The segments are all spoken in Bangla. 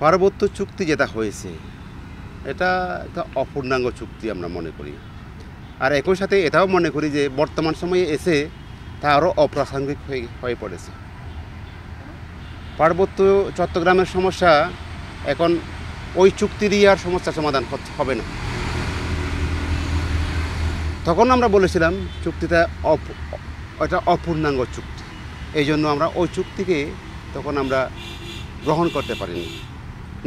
পার্বত্য চুক্তি যেটা হয়েছে এটা একটা অপূর্ণাঙ্গ চুক্তি আমরা মনে করি। আর একই সাথে এটাও মনে করি যে বর্তমান সময়ে এসে তা আরও অপ্রাসঙ্গিক হয়ে পড়েছে। পার্বত্য চট্টগ্রামের সমস্যা এখন ওই চুক্তি দিয়ে আর সমস্যা সমাধান হবে না। তখন আমরা বলেছিলাম চুক্তিটা এটা অপূর্ণাঙ্গ চুক্তি, এই জন্য আমরা ওই চুক্তিকে তখন আমরা গ্রহণ করতে পারিনি।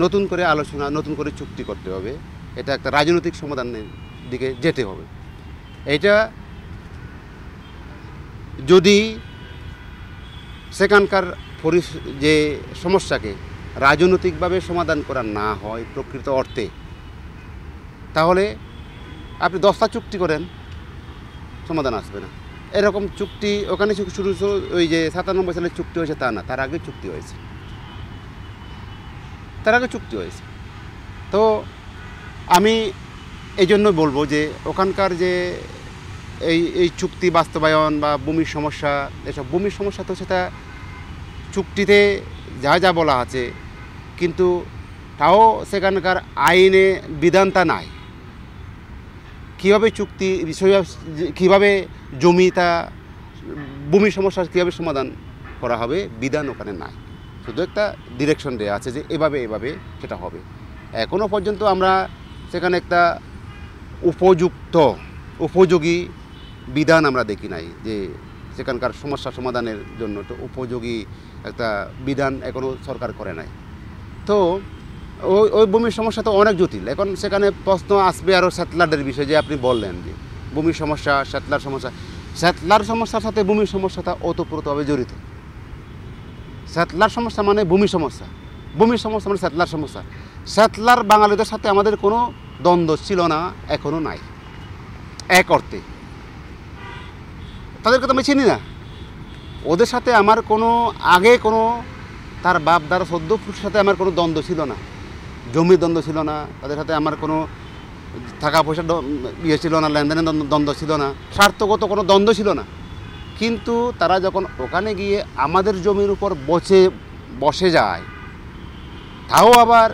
নতুন করে আলোচনা, নতুন করে চুক্তি করতে হবে, এটা একটা রাজনৈতিক সমাধানের দিকে যেতে হবে। এটা যদি সেখানকার যে সমস্যাকে রাজনৈতিকভাবে সমাধান করা না হয় প্রকৃত অর্থে, তাহলে আপনি 10টা চুক্তি করেন, সমাধান আসবে না। এরকম চুক্তি ওখানে শুরু ওই যে 97 সালে চুক্তি হয়েছে তা না, তার আগে চুক্তি হয়েছে, তো আমি এই জন্য বলবো যে ওখানকার যে এই চুক্তি বাস্তবায়ন বা ভূমির সমস্যা, এসব ভূমির সমস্যা তো সেটা চুক্তিতে যা যা বলা আছে, কিন্তু তাও সেখানকার আইনে বিধানটা নাই। কীভাবে চুক্তি কীভাবে জমিটা ভূমির সমস্যা কীভাবে সমাধান করা হবে, বিধান ওখানে নাই। শুধু একটা ডিরেকশন দেওয়া আছে যে এভাবে সেটা হবে। এখনও পর্যন্ত আমরা সেখানে একটা উপযোগী বিধান আমরা দেখি নাই, যে সেখানকার সমস্যা সমাধানের জন্য তো উপযোগী একটা বিধান এখনও সরকার করে নাই। তো ওই ভূমির সমস্যা তো অনেক জটিল। এখন সেখানে প্রশ্ন আসবে আরও সেটলারদের বিষয়ে, যে আপনি বললেন যে ভূমির সমস্যা, সেটলার সমস্যার সাথে ভূমির সমস্যাটা ওতপ্রোতভাবে জড়িত। সেটলার সমস্যা মানে ভূমির সমস্যা মানে সেটলার সমস্যা। সেটলার বাঙালিদের সাথে আমাদের কোনো দ্বন্দ্ব ছিল না, এখনও নাই। এক অর্থে তাদেরকে তো আমি চিনি না, ওদের সাথে আমার আগে তার বাপ দ্বারা 14 ফুটের সাথে আমার কোনো দ্বন্দ্ব ছিল না, জমির দ্বন্দ্ব ছিল না, তাদের সাথে আমার কোনো টাকা পয়সার ছিল না, লেনদেনের দ্বন্দ্ব ছিল না, স্বার্থগত কোনো দ্বন্দ্ব ছিল না। কিন্তু তারা যখন ওখানে গিয়ে আমাদের জমির উপর বসে যায়, তাও আবার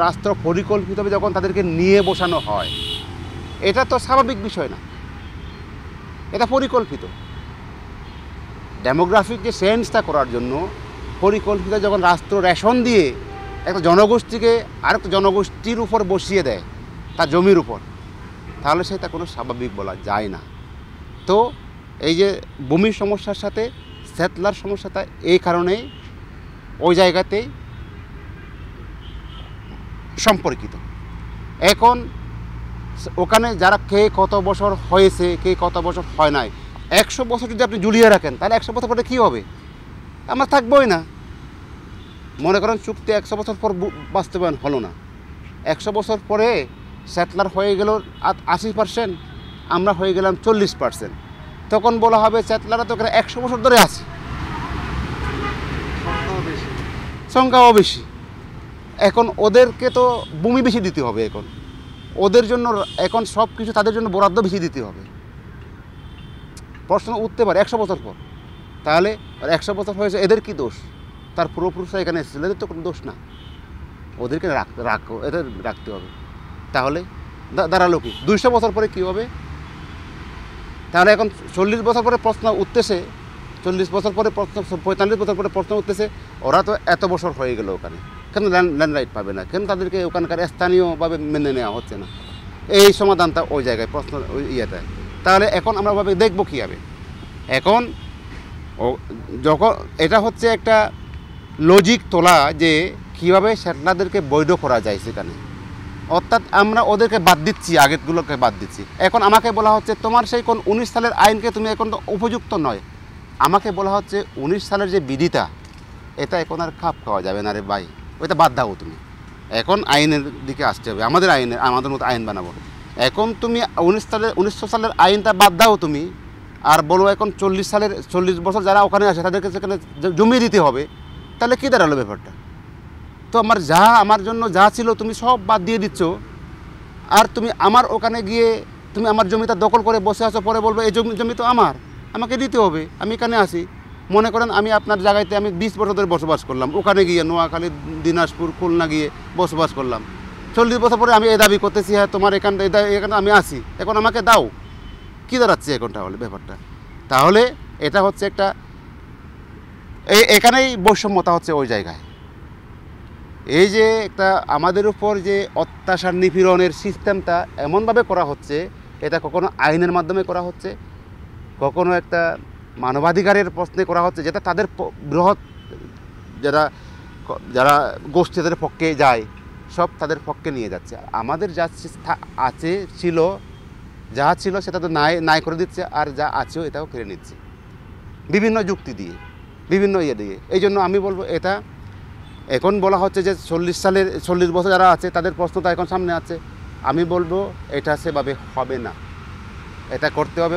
রাষ্ট্র পরিকল্পিতভাবে যখন তাদেরকে নিয়ে বসানো হয়, এটা তো স্বাভাবিক বিষয় না, এটা পরিকল্পিত। ডেমোগ্রাফিক যে চেঞ্জটা করার জন্য পরিকল্পিত যখন রাষ্ট্র রেশন দিয়ে একটা জনগোষ্ঠীকে আরেকটা জনগোষ্ঠীর উপর বসিয়ে দেয় তার জমির উপর, তাহলে সেটা কোনো স্বাভাবিক বলা যায় না। তো এই যে ভূমির সমস্যার সাথে সেটলার সমস্যাটা এই কারণেই ওই জায়গাতেই সম্পর্কিত। এখন ওখানে যারা কে কত বছর হয়েছে, কে কত বছর হয় নাই, 100 বছর যদি আপনি ঝুলিয়ে রাখেন, তাহলে 100 বছর পরে কী হবে? আমরা থাকবোই না। মনে করেন চুক্তি 100 বছর পর বাস্তবায়ন হলো না, 100 বছর পরে সেটলার হয়ে গেল 80%, আমরা হয়ে গেলাম 40%, তখন বলা হবে সেটলাররা তো এখানে 100 বছর ধরে আছে, সংখ্যাও বেশি। এখন ওদেরকে তো ভূমি বেশি দিতে হবে, এখন ওদের জন্য এখন সব কিছু তাদের জন্য বরাদ্দ বেশি দিতে হবে। প্রশ্ন উঠতে পারে 100 বছর পর, তাহলে 100 বছর হয়েছে, এদের কি দোষ? তার পূর্বপুরুষরা এখানে এসেছিল, এদের তো কোনো দোষ না, ওদেরকে এদের রাখতে হবে। তাহলে দাঁড়ালো কি 200 বছর পরে কী হবে? তাহলে এখন 40 বছর পরে প্রশ্ন উঠতেছে, 40 বছর পরে প্রশ্ন, 45 বছর পরে প্রশ্ন উঠতেছে, ওরা তো এত বছর হয়ে গেল ওখানে, কেন ল্যান্ড রাইট পাবে না? কেন তাদেরকে ওখানকার স্থানীয়ভাবে মেনে নেওয়া হচ্ছে না? এই সমাধানটা ওই জায়গায় প্রশ্ন ওই ইয়েটায়। তাহলে এখন আমরা ভাবে দেখবো কী হবে। এখন যখন এটা হচ্ছে একটা লজিক তোলা যে কীভাবে সেটলারদেরকে বৈধ করা যায় সেখানে, অর্থাৎ আমরা ওদেরকে বাদ দিচ্ছি, আগেরগুলোকে বাদ দিচ্ছি। এখন আমাকে বলা হচ্ছে তোমার সেই কোন 19 সালের আইনকে তুমি এখন তো উপযুক্ত নয়। আমাকে বলা হচ্ছে 19 সালের যে বিধিটা, এটা এখন আর খাপ খাওয়া যাবে না রে ভাই, ওইটা বাদ দাও তুমি। এখন আইনের দিকে আসতে হবে, আমাদের মতো আইন বানাবো। এখন তুমি 1900 সালের আইনটা বাদ দাও তুমি, আর বলো এখন 40 বছর যারা ওখানে আসে তাদেরকে সেখানে জমি দিতে হবে, তাহলে কী দাঁড়ালো ব্যাপারটা? তো আমার জন্য যা ছিল তুমি সব বাদ দিয়ে দিচ্ছ, আর তুমি আমার ওখানে গিয়ে তুমি আমার জমিটা দখল করে বসে আছো, পরে বলবো এই জমি তো আমাকে দিতে হবে, আমি এখানে আসি। মনে করেন আমি আপনার জায়গাতে আমি 20 বছর ধরে বসবাস করলাম, ওখানে গিয়ে নোয়াখালী, দিনাজপুর, খুলনা গিয়ে বসবাস করলাম, 40 বছর পরে আমি এই দাবি করতেছি, হ্যাঁ তোমার এখানে আমি আসি, এখন আমাকে দাও, কী দাঁড়াচ্ছে এখন তাহলে ব্যাপারটা? তাহলে এটা হচ্ছে একটা এখানেই বৈষম্যতা হচ্ছে ওই জায়গায়। এই যে একটা আমাদের উপর যে অত্যাচার নিপীড়নের সিস্টেমটা এমনভাবে করা হচ্ছে, এটা কখনো আইনের মাধ্যমে করা হচ্ছে, কখনো একটা মানবাধিকারের প্রশ্নে করা হচ্ছে, যেটা তাদের বৃহৎ যারা যারা গোষ্ঠী তাদের পক্ষে যায়, সব তাদের পক্ষে নিয়ে যাচ্ছে। আমাদের যা আছে ছিল, যা ছিল সেটা তো নাই করে দিচ্ছে, আর যা আছেও এটাও কেড়ে নিচ্ছে বিভিন্ন যুক্তি দিয়ে, বিভিন্ন ইয়ে দিয়ে। এই জন্য আমি বলবো এটা এখন বলা হচ্ছে যে 40 বছর যারা আছে তাদের প্রশ্নটা এখন সামনে আছে। আমি বলবো এটা সেভাবে হবে না, এটা করতে হবে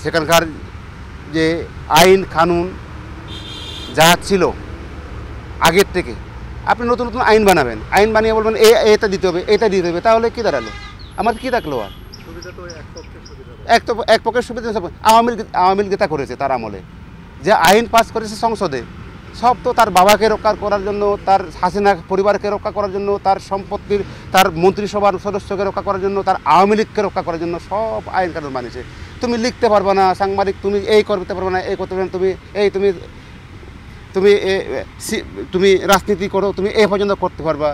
সেখানকার যে আইন কানুন যা ছিল আগের থেকে। আপনি নতুন নতুন আইন বানাবেন, আইন বানিয়ে বলবেন এটা দিতে হবে, এটা দিতে হবে, তাহলে কী দাঁড়ালো? আমার কী থাকলো? আর এক পক্ষের সুবিধা আওয়ামী লীগ যেটা করেছে তার আমলে, যে আইন পাস করেছে সংসদে, সব তো তার বাবাকে রক্ষা করার জন্য, তার হাসিনা পরিবারকে রক্ষা করার জন্য, তার সম্পত্তির, তার মন্ত্রিসভার সদস্যকে রক্ষা করার জন্য, তার আওয়ামী লীগকে রক্ষা করার জন্য সব আইন কানুন বানিয়েছে। তুমি লিখতে পারবে না, সাংবাদিক তুমি এই করতে পারবে না, এই করতে পারবে না, তুমি রাজনীতি করো, তুমি এই পর্যন্ত করতে পারবা।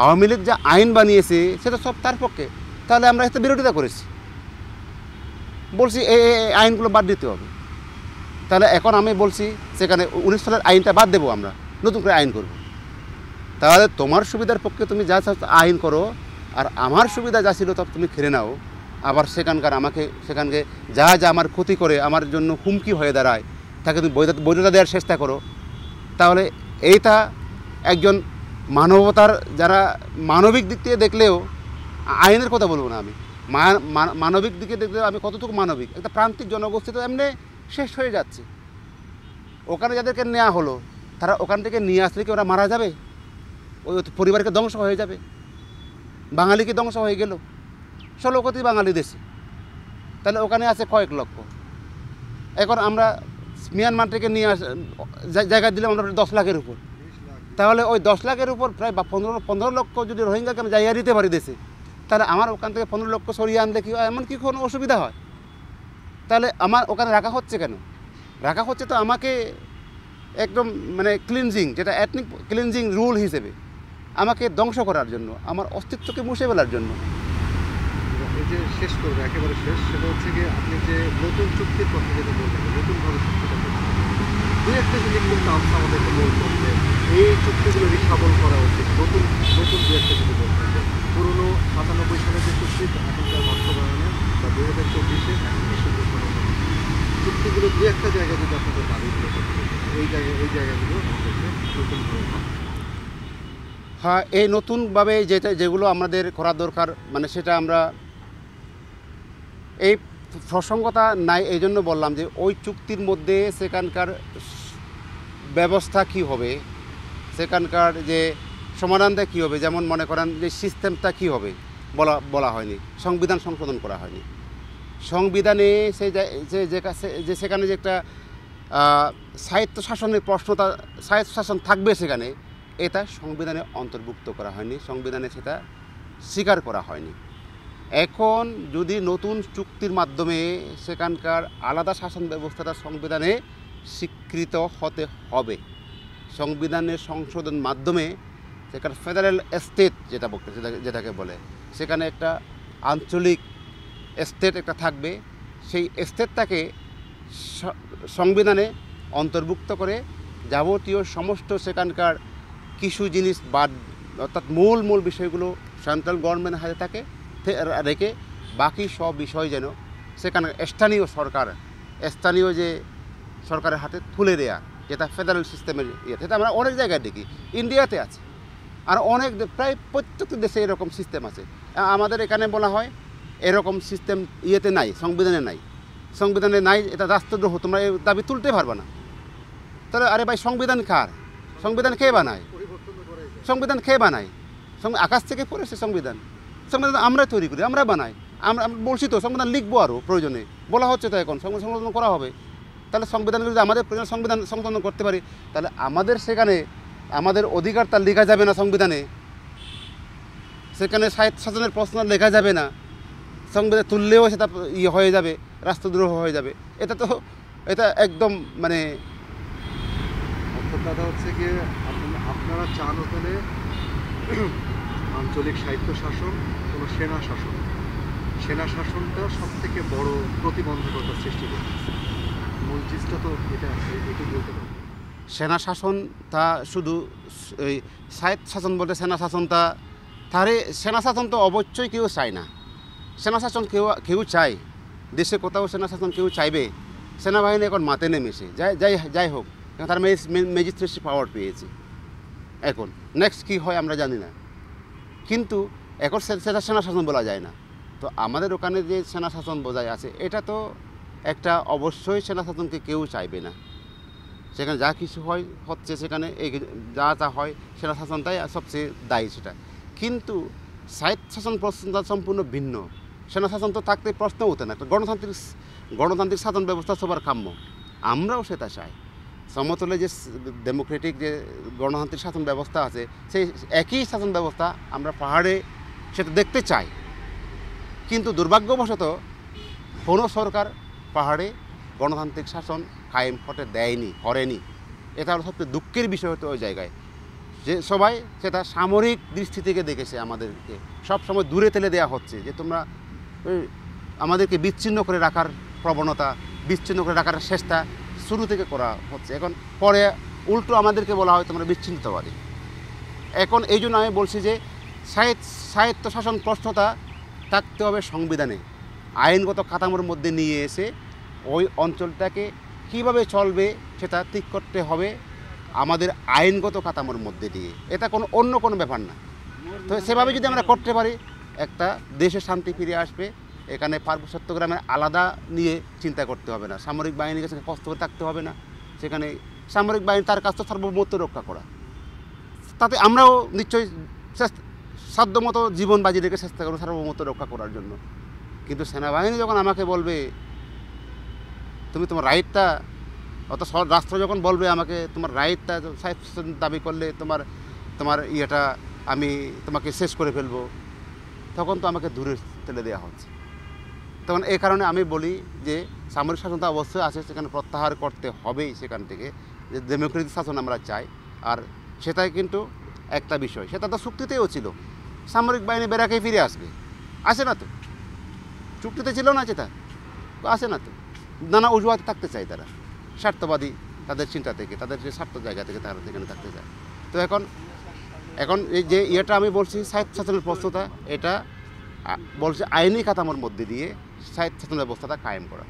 আওয়ামী লীগ যা আইন বানিয়েছে সেটা সব তার পক্ষে, তাহলে আমরা এতে বিরোধিতা করেছি, বলছি এই আইনগুলো বাদ দিতে হবে। তাহলে এখন আমি বলছি সেখানে 19 সালের আইনটা বাদ দেবো, আমরা নতুন করে আইন করব। তাহলে তোমার সুবিধার পক্ষে তুমি যা আইন করো, আর আমার সুবিধা যা ছিল তব তুমি খেলে নাও। আবার সেখানকে যা আমার ক্ষতি করে, আমার জন্য হুমকি হয়ে দাঁড়ায়, তাকে তুমি বৈধতা দেওয়ার চেষ্টা করো। তাহলে এইটা একজন মানবতার, যারা মানবিক দিক থেকে দেখলেও, আইনের কথা বলবো না আমি, মানবিক দিকে দেখলেও আমি কতটুকু মানবিক, একটা প্রান্তিক জনগোষ্ঠী তো এমনি শেষ হয়ে যাচ্ছে। ওখানে যাদেরকে নেওয়া হলো, তারা ওখান থেকে নিয়ে আসলে কি ওরা মারা যাবে? ওই পরিবারকে ধ্বংস হয়ে যাবে, বাঙালিকে ধ্বংস হয়ে গেল। 16 কোটি বাঙালি দেশে, তাহলে ওখানে আছে কয়েক লক্ষ। এখন আমরা মিয়ানমার থেকে নিয়ে জায়গা দিলাম আমরা 10 লাখের উপর, তাহলে ওই 10 লাখের উপর প্রায় 15 লক্ষ যদি রোহিঙ্গাকে আমি জায়গা দিতে পারি দেশে, তাহলে আমার ওখান থেকে 15 লক্ষ সরিয়ে আনলে কি এমন কি কোনো অসুবিধা হয়? তাহলে আমার ওখানে রাখা হচ্ছে কেন? রাখা হচ্ছে তো আমাকে একদম মানে ক্লিনজিং, যেটা এথনিক ক্লিনজিং রুল হিসেবে আমাকে ধ্বংস করার জন্য, আমার অস্তিত্বকে মুছে ফেলার জন্য। এই যে শেষ করবো, একেবারে শেষ, সেটা হচ্ছে কি আপনি যে নতুন চুক্তির কথা যেটা বললেন, নতুনভাবে চুক্তিটা দুই একটা জিনিস কিন্তু আমাদেরকে বলতেন যে এই চুক্তিগুলো রিসাবল করা উচিত, নতুন দু একটা যদি বলতেন যে পুরোনো 97 সালের যে চুক্তি এখনকার বাস্তবায়নে বা 2024-এ এখন চুক্তিগুলো দু একটা জায়গায় যদি আপনাদের দাবিগুলো করতে, এই জায়গাগুলো আমাদেরকে নতুনভাবে ভাবতে। হ্যাঁ, এই নতুনভাবে যেগুলো আমাদের করা দরকার, মানে সেটা আমরা এই প্রসঙ্গতা নাই, এই জন্য বললাম যে ওই চুক্তির মধ্যে সেখানকার ব্যবস্থা কী হবে, সেখানকার যে সমাধানটা কী হবে, যেমন মনে করেন যে সিস্টেমটা কী হবে বলা হয়নি, সংবিধান সংশোধন করা হয়নি। সংবিধানে সেখানে যে একটা স্বায়ত্ত শাসনের প্রশ্নটা, স্বায়ত্ত শাসন থাকবে সেখানে, এটা সংবিধানে অন্তর্ভুক্ত করা হয়নি, সংবিধানে সেটা স্বীকার করা হয়নি। এখন যদি নতুন চুক্তির মাধ্যমে সেখানকার আলাদা শাসন ব্যবস্থাটা সংবিধানে স্বীকৃত হতে হবে, সংবিধানের সংশোধন মাধ্যমে সেখানে ফেডারেল স্টেট যেটাকে বলে, সেখানে একটা আঞ্চলিক স্টেট একটা থাকবে, সেই স্টেটটাকে সংবিধানে অন্তর্ভুক্ত করে যাবতীয় সমস্ত সেখানকার কিছু জিনিস বাদ, অর্থাৎ মূল বিষয়গুলো সেন্ট্রাল গভর্নমেন্টের হাতে থাকে রেখে বাকি সব বিষয় যেন সেখানে স্থানীয় যে সরকারের হাতে তুলে দেয়া, যেটা ফেডারেল সিস্টেমের ইয়েতে, সেটা আমরা অনেক জায়গায় দেখি, ইন্ডিয়াতে আছে, আর অনেক প্রায় প্রত্যেকটি দেশে এরকম সিস্টেম আছে। আমাদের এখানে বলা হয় এরকম সিস্টেম ইয়েতে নাই, সংবিধানে নাই, এটা রাষ্ট্রদ্রোহ, তোমরা এই দাবি তুলতে পারবে না। তাহলে আরে ভাই, সংবিধান কার? সংবিধান কে বানায়? আকাশ থেকে পড়েছে সংবিধান আমরা তৈরি করি, আমরা বানাই, আমরা বলছি তো সংবিধান লিখবো, আরও প্রয়োজনে বলা হচ্ছে তো এখন সংশোধন করা হবে। তাহলে সংবিধান যদি আমাদের সংবিধান সংশোধন করতে পারি, তাহলে আমাদের সেখানে আমাদের অধিকার তার লেখা যাবে না সংবিধানে, সেখানে শাসনের প্রশ্ন লেখা যাবে না, সংবিধান তুললেও সেটা ইয়ে হয়ে যাবে, রাষ্ট্রদ্রোহ হয়ে যাবে। এটা একদম মানে অর্থাৎ দাদা হচ্ছে গিয়ে আপনারা চান ওখানে আঞ্চলিক সাহিত্য শাসন, কোনো সেনা শাসনটা সব থেকে বড় প্রতিবন্ধকতা সৃষ্টি করতেছে। মূল জিনিসটা তো এটা একটু বলতে পারবো। সেনা শাসন তা শুধু এই সাহিত্য শাসন বলতে সেনা শাসনটা তারে সেনা শাসন তো অবশ্যই কেউ চায় না। সেনা শাসন কেউ চায়, দেশে কোথাও সেনা শাসন কেউ চাইবে? সেনাবাহিনী এখন মাতে নেমেছে, যাই হোক, তার ম্যাজিস্ট্রেসি পাওয়ার পেয়েছে। এখন নেক্সট কী হয় আমরা জানি না, কিন্তু এখন সেটা সেনা শাসন বলা যায় না। তো আমাদের ওখানে যে সেনা শাসন বজায় আছে, এটা তো একটা অবশ্যই সেনা শাসনকে কেউ চাইবে না। সেখানে যা কিছু হচ্ছে সেখানে যা হয় সেনা শাসনটাই সবচেয়ে দায়ী সেটা। কিন্তু সাহিত্য শাসন প্রশ্নটা সম্পূর্ণ ভিন্ন। সেনা শাসন তো থাকতে প্রশ্ন ওঠে না। একটা গণতান্ত্রিক শাসন ব্যবস্থা সবার কাম্য, আমরাও সেটা চাই। সমতলে যে ডেমোক্রেটিক যে গণতান্ত্রিক শাসন ব্যবস্থা আছে, সেই একই শাসন ব্যবস্থা আমরা পাহাড়ে সেটা দেখতে চাই। কিন্তু দুর্ভাগ্যবশত কোনো সরকার পাহাড়ে গণতান্ত্রিক শাসন কায়েম করেনি। এটা হলো সবচেয়ে দুঃখের বিষয় হতো ওই জায়গায়, যে সবাই সেটা সামরিক দৃষ্টি থেকে দেখেছে। আমাদেরকে সব সময় দূরে ঠেলে দেওয়া হচ্ছে, যে তোমরা আমাদেরকে বিচ্ছিন্ন করে রাখার প্রবণতা, বিচ্ছিন্ন করে রাখার চেষ্টা শুরু থেকে করা হচ্ছে। এখন পরে উল্টো আমাদেরকে বলা হয় তোমরা বিচ্ছিন্নতাবাদী। এখন এই জন্য আমি বলছি যে সাহিত্য শাসন প্রশ্নটা থাকতে হবে সংবিধানে, আইনগত কাঠামোর মধ্যে নিয়ে এসে ওই অঞ্চলটাকে কীভাবে চলবে সেটা ঠিক করতে হবে আমাদের আইনগত কাঠামোর মধ্যে দিয়ে। এটা অন্য কোনো ব্যাপার না। তো সেভাবে যদি আমরা করতে পারি, একটা দেশে শান্তি ফিরে আসবে। এখানে পার্বত্য চট্টগ্রামের আলাদা নিয়ে চিন্তা করতে হবে না, সামরিক বাহিনীর কাছে কষ্ট করে থাকতে হবে না। সেখানে সামরিক বাহিনী তার কাজ তো সার্বভৌমত্ব রক্ষা করা, তাতে আমরাও নিশ্চয়ই সাধ্যমতো জীবন বাজি রেখে চেষ্টা করবো সার্বভৌমত্ব রক্ষা করার জন্য। কিন্তু সেনাবাহিনী যখন আমাকে বলবে তুমি তোমার রাইটটা, অত রাষ্ট্র যখন বলবে আমাকে তোমার রাইটটা দাবি করলে তোমার ইয়েটা আমি তোমাকে শেষ করে ফেলবো, তখন তো আমাকে দূরে ঠেলে দেওয়া হচ্ছে। তখন এই কারণে আমি বলি যে সামরিক শাসন তো অবশ্যই আছে, সেখানে প্রত্যাহার করতে হবেই সেখান থেকে, যে ডেমোক্রেটিক শাসন আমরা চাই। আর সেটাই কিন্তু একটা বিষয়, সেটা তো চুক্তিতেও ছিল, সামরিক বাহিনী বেড়াকে ফিরে আসে না তো, চুক্তিতে ছিল না সেটা, আসে না তো, নানা অজুহাতে থাকতে চায় তারা, স্বার্থবাদী তাদের চিন্তা থেকে, তাদের যে স্বার্থ জায়গা থেকে তারা সেখানে থাকতে চায়। তো এখন এই যে ইয়েটা আমি বলছি সাহিত্য শাসনের প্রশ্নটা, এটা বলছে আইনি কাঠামোর মধ্যে দিয়ে সাহিত্য শাসন ব্যবস্থাটা কায়েম করা।